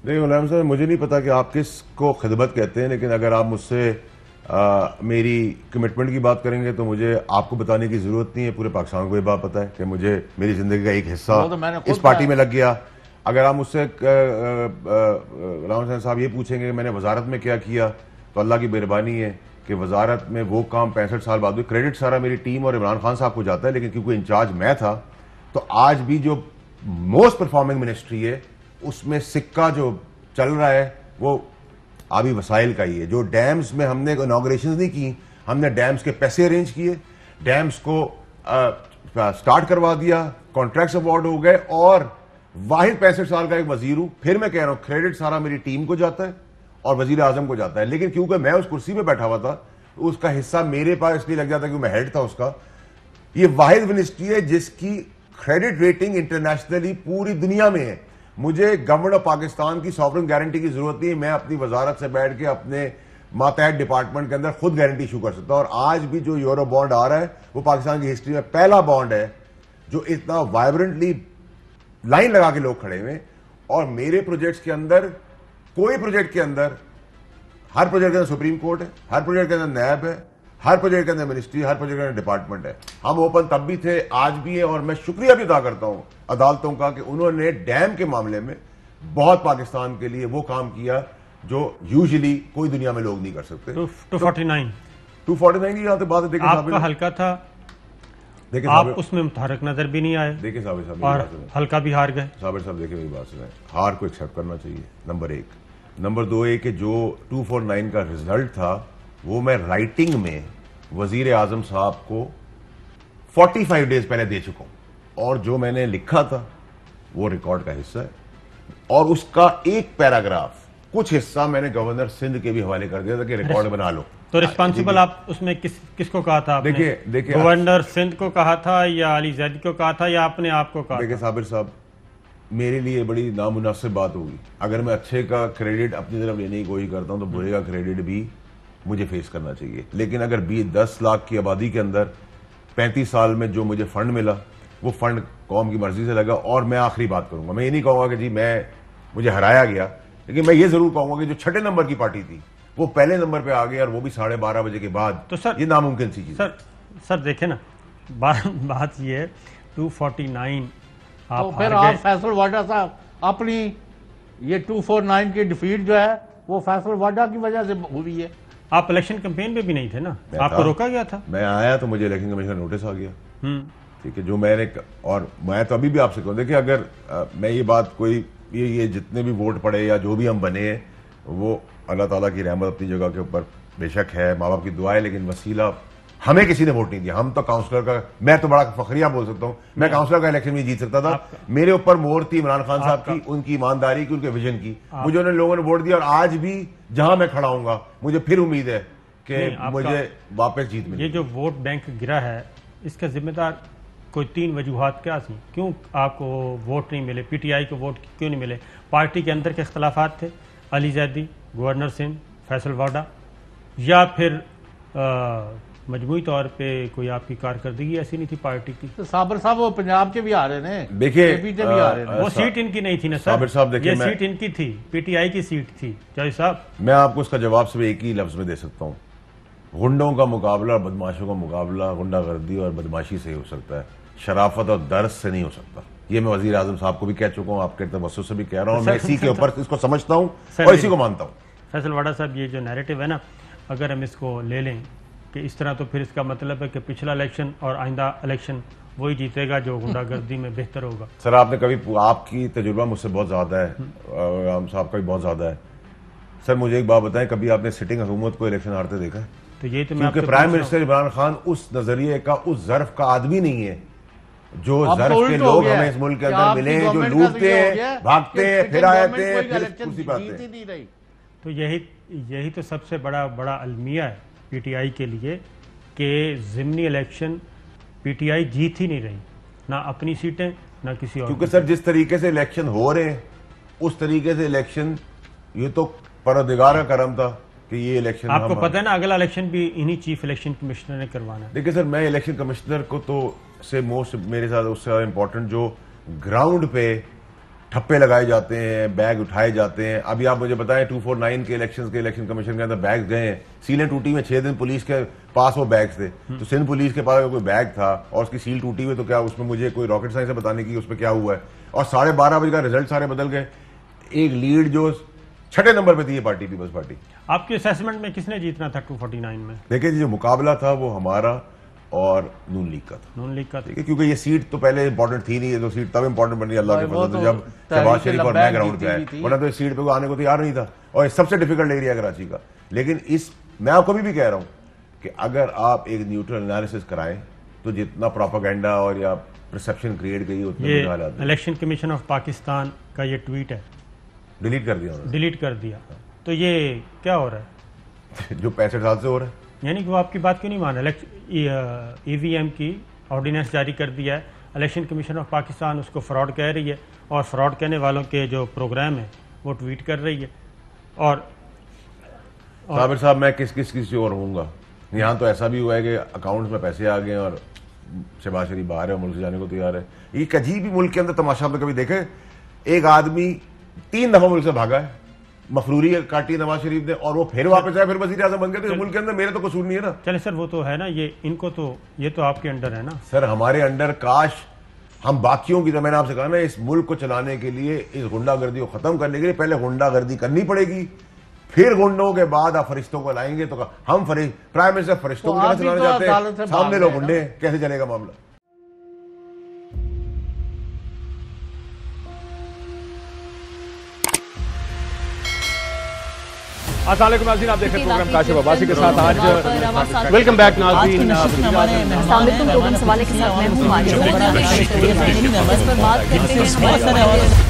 देखिए गुलाम साहब, मुझे नहीं पता कि आप किसको खिदमत कहते हैं, लेकिन अगर आप मुझसे मेरी कमिटमेंट की बात करेंगे तो मुझे आपको बताने की ज़रूरत नहीं है, पूरे पाकिस्तान को ये बात पता है कि मुझे मेरी ज़िंदगी का एक हिस्सा तो इस पार्टी में लग गया। अगर आप मुझसे राम हुसैन साहब ये पूछेंगे कि मैंने वजारत में क्या किया, तो अल्लाह की मेहरबानी है कि वजारत में वो काम 65 साल बाद हुई। क्रेडिट सारा मेरी टीम और इमरान खान साहब को जाता है, लेकिन क्योंकि इंचार्ज मैं था तो आज भी जो मोस्ट परफॉर्मिंग मिनिस्ट्री है उसमें सिक्का जो चल रहा है वो आबी वसाइल का ही है। जो डैम्स में हमने इनॉग्रेशन नहीं की, हमने डैम्स के पैसे अरेंज किए, डैम्स को स्टार्ट करवा दिया, कॉन्ट्रैक्ट्स अवार्ड हो गए, और वाहिद 65 साल का एक वजीर हूं। फिर मैं कह रहा हूं क्रेडिट सारा मेरी टीम को जाता है और वजीर आजम को जाता है, लेकिन क्योंकि मैं उस कुर्सी पे बैठा हुआ था उसका हिस्सा मेरे पास इसलिए लग जाता क्योंकि मैं हेड था उसका। ये वाहिद मिनिस्ट्री है जिसकी क्रेडिट रेटिंग इंटरनेशनली पूरी दुनिया में है। मुझे गवर्नमेंट ऑफ पाकिस्तान की सॉवरेन गारंटी की जरूरत नहीं है, मैं अपनी वजारत से बैठ के अपने मातहत डिपार्टमेंट के अंदर खुद गारंटी इशू कर सकता हूं। और आज भी जो यूरो बॉन्ड आ रहा है वो पाकिस्तान की हिस्ट्री में पहला बॉन्ड है जो इतना वाइब्रेंटली लाइन लगा के लोग खड़े हुए। और मेरे प्रोजेक्ट्स के अंदर, कोई प्रोजेक्ट के अंदर, हर प्रोजेक्ट के अंदर सुप्रीम कोर्ट है, हर प्रोजेक्ट के अंदर नैब है, हर प्रोजेक्ट के अंदर मिनिस्ट्री, हर प्रोजेक्ट के अंदर डिपार्टमेंट है। हम ओपन तब भी थे, आज भी है, और मैं शुक्रिया भी अदा करता हूं अदालतों का कि उन्होंने डैम के मामले में बहुत पाकिस्तान के लिए वो काम किया जो यूजुअली कोई दुनिया में लोग नहीं कर सकते। 249 की यहाँ पे बात है। देखिए आपका हल्का था, देखिए आप उसमें मुतहरक नजर भी नहीं आए। देखिए साबिर और हल्का भी हार गए। साबिर साहब देखिए मेरी बात सुने, हार को एक्सेप्ट करना चाहिए, नंबर एक। नंबर दो है कि जो 249 का रिजल्ट था वो मैं राइटिंग में वजीर आजम साहब को 45 डेज पहले दे चुका हूं, और जो मैंने लिखा था वो रिकॉर्ड का हिस्सा है, और उसका एक पैराग्राफ कुछ हिस्सा मैंने गवर्नर सिंध के भी हवाले कर दिया था कि रिकॉर्ड बना लो। तो रिस्पॉन्सिबल आप उसमें किसको कहा था आपने? देखिए गवर्नर सिंध को कहा था या अली जैदी को कहा था या आपने आपको कहा? देखिए साबिर साहब, मेरे लिए बड़ी नामुनासिब बात होगी अगर मैं अच्छे का क्रेडिट अपनी तरफ लेने की कोशिश करता हूं तो बुरे का क्रेडिट भी मुझे फेस करना चाहिए। लेकिन अगर 10 लाख की आबादी के अंदर 35 साल में जो मुझे फंड मिला वो फंड कौम की मर्जी से लगा। और मैं आखिरी बात करूंगा, मैं ये नहीं कहूंगा कि जी मुझे हराया गया, लेकिन मैं ये जरूर कहूंगा कि जो छठे नंबर की पार्टी थी वो पहले नंबर पे आ गई, और वो भी 12:30 बजे के बाद। तो सर ये नामुमकिन सी चीज। सर देखे ना, बात ये है 249 तो फिर आप फैसल वाडा साहब अपनी ये 249 की डिफीट जो है वो फैसल वाडा की वजह से हुई है। आप इलेक्शन कैंपेन में भी नहीं थे ना, आपको रोका गया था। मैं आया तो मुझे इलेक्शन कमीशन का नोटिस आ गया, ठीक है, जो मैंने, और मैं तो अभी भी आपसे कहूँ, देखिए अगर मैं ये बात कोई ये जितने भी वोट पड़े या जो भी हम बने हैं वो अल्लाह ताला की रहमत अपनी जगह के ऊपर बेशक है, माँ बाप की दुआ है, लेकिन वसीला हमें किसी ने वोट नहीं दिया। हम तो काउंसलर का, मैं तो बड़ा फखरिया बोल सकता हूँ, मैं काउंसलर का इलेक्शन में जीत सकता था। मेरे ऊपर मोहर थी इमरान खान साहब की, उनकी ईमानदारी की, उनके विजन की, मुझे उन्होंने लोगों ने वोट दिया, और आज भी जहां मैं खड़ा हूंगा मुझे फिर उम्मीद है कि मुझे वापस जीत मिलेगी। ये जो वोट बैंक गिरा है इसका जिम्मेदार कोई 3 वजूहात क्या थी? क्यों आपको वोट नहीं मिले? पीटीआई को वोट क्यों नहीं मिले? पार्टी के अंदर के इख्तलाफात थे, अली जैदी, गवर्नर सिंह, फैसल वाडा, या फिर मजमूई तौर पे कोई आपकी कारकर्दगी ऐसी नहीं थी पार्टी की? तो साबिर साहब वो पंजाब के भी आ रहे ने, देखिए वो सीट इनकी नहीं थी ना सर। साबिर साहब देखिए, ये सीट इनकी थी, पीटीआई की सीट थी। जय साहब, मैं आपको उसका जवाब सिर्फ एक ही लफ्ज में दे सकता हूँ, गुंडों का मुकाबला और बदमाशों का मुकाबला गुंडागर्दी और बदमाशी से ही हो सकता है, शराफत और दर्द से नहीं हो सकता। ये मैं वजीर आजम साहब को भी कह चुका हूँ, आपके तवज्जुह से भी कह रहा हूँ, मैं इसी के ऊपर इसको समझता हूँ और इसी को मानता हूँ। फैसल वाडा साहब, ये जो नैरेटिव है ना, अगर हम इसको ले लें कि इस तरह, तो फिर इसका मतलब है कि पिछला इलेक्शन और आइंदा इलेक्शन वही जीतेगा जो गुंडागर्दी में बेहतर होगा। सर आपने कभी, आपकी तजुर्बा मुझसे बहुत ज़्यादा है, राम साहब का भी बहुत ज़्यादा है। सर मुझे एक बात बताएं, कभी आपने सिटिंग हुकूमत को इलेक्शन हारते देखा है? तो ये तो क्योंकि प्राइम मिनिस्टर इमरान खान उस नजरिए का, उस जर्फ का आदमी नहीं है जो जर्फ के लोग हमें इस मुल्क के अंदर मिले, जो लूटते हैं, भागते हैं, फिर आते हैं, फिर कुर्सी पर आते हैं। तो यही तो सबसे बड़ा अलमिया है पीटीआई के लिए कि ज़िमनी इलेक्शन पीटीआई जीत ही नहीं रही, ना अपनी सीटें ना किसी और। क्योंकि सर जिस तरीके से इलेक्शन हो रहे हैं उस तरीके से इलेक्शन, ये तो परवरदिगार का करम था कि ये इलेक्शन, आपको पता है ना अगला इलेक्शन भी इन्हीं चीफ इलेक्शन कमिश्नर ने करवाना है। देखिए सर, मैं इलेक्शन कमिश्नर को तो से मोस्ट, मेरे साथ उससे ज़्यादा इंपॉर्टेंट जो ग्राउंड पे ठप्पे लगाए जाते हैं, बैग उठाए जाते हैं। अभी आप मुझे बताएं 249 के इलेक्शन कमीशन के अंदर बैग गए हैं, सीलें टूटी हुई, 6 दिन पुलिस के पास वो बैग्स थे। तो सिंध पुलिस के पास अगर कोई बैग था और उसकी सील टूटी हुई तो क्या उसमें मुझे कोई रॉकेट साइंस है बताने की उसमें क्या हुआ है? और 12:30 बजे का रिजल्ट सारे बदल गए। एक लीड जो 6ठे नंबर पे थी ये पार्टी, पीपल्स पार्टी। आपके असेसमेंट में किसने जीतना था 249 में? देखिए जो मुकाबला था वो हमारा और नून लीग का था। नून लीग का था, ठीक है, क्योंकि ये सीट तो पहले इंपॉर्टेंट थी नहीं, ये तो सीट तब इंपॉर्टेंट बनी अल्लाह के वो फजल से तो जब शहबाज शरीफ और मैं ग्राउंड पे आए, जीती थी। वरना तो इस सीट पे कोई आने को तैयार नहीं था और ये सबसे डिफिकल्ट एरिया कराची का। लेकिन इस मैं आपको भी कह रहा हूं कि अगर आप एक न्यूट्रल एनालिसिस कराएं तो जितना प्रोपेगेंडा और या परसेप्शन क्रिएट गई उतने ये बुरे हालात हैं। इलेक्शन कमीशन ऑफ पाकिस्तान का ये ट्वीट है, डिलीट कर दिया उन्होंने। डिलीट कर दिया। तो ये क्या हो रहा है? जो 65 साल से हो रहा है। यानी कि वो आपकी बात क्यों नहीं मान रहा? EVM की ऑर्डिनेंस जारी कर दिया है, इलेक्शन कमीशन ऑफ पाकिस्तान उसको फ्रॉड कह रही है और फ्रॉड कहने वालों के जो प्रोग्राम है वो ट्वीट कर रही है। और साबिर साहब मैं किस और होऊंगा? यहाँ तो ऐसा भी हुआ है कि अकाउंट्स में पैसे आ गए और शहबाज शरीफ बाहर है, मुल्क से जाने को तैयार है। ये एक अजीब ही मुल्क के अंदर तमाशा आपने कभी देखे? एक आदमी 3 दफा मुल्क से भागा है, मफरूरी काटी नवाज शरीफ ने और वो फिर वापस आया, फिर वजीर आजम बन गए। तो मुल्क के अंदर मेरे तो कसूर नहीं है ना। चले सर, वो तो है ना, ये तो आपके अंडर है ना सर। हमारे अंडर काश हम बाकियों की, तो मैंने आपसे कहा ना, इस मुल्क को चलाने के लिए, इस गुंडागर्दी को खत्म करने के लिए पहले गुंडागर्दी करनी पड़ेगी, फिर गुंडों के बाद आप फरिश्तों को लाएंगे। तो हम प्राइम मिनिस्टर फरिश्तों को चलाना चाहते हैं, सामने लोग गुंडे, कैसे चलेगा मामला? अस्सलाम वालेकुम नाज़रीन, आप देख रहे हैं प्रोग्राम काशिफ अब्बासी के साथ। आज वेलकम बैक नाज़रीन। सवाल के साथ मैं हूं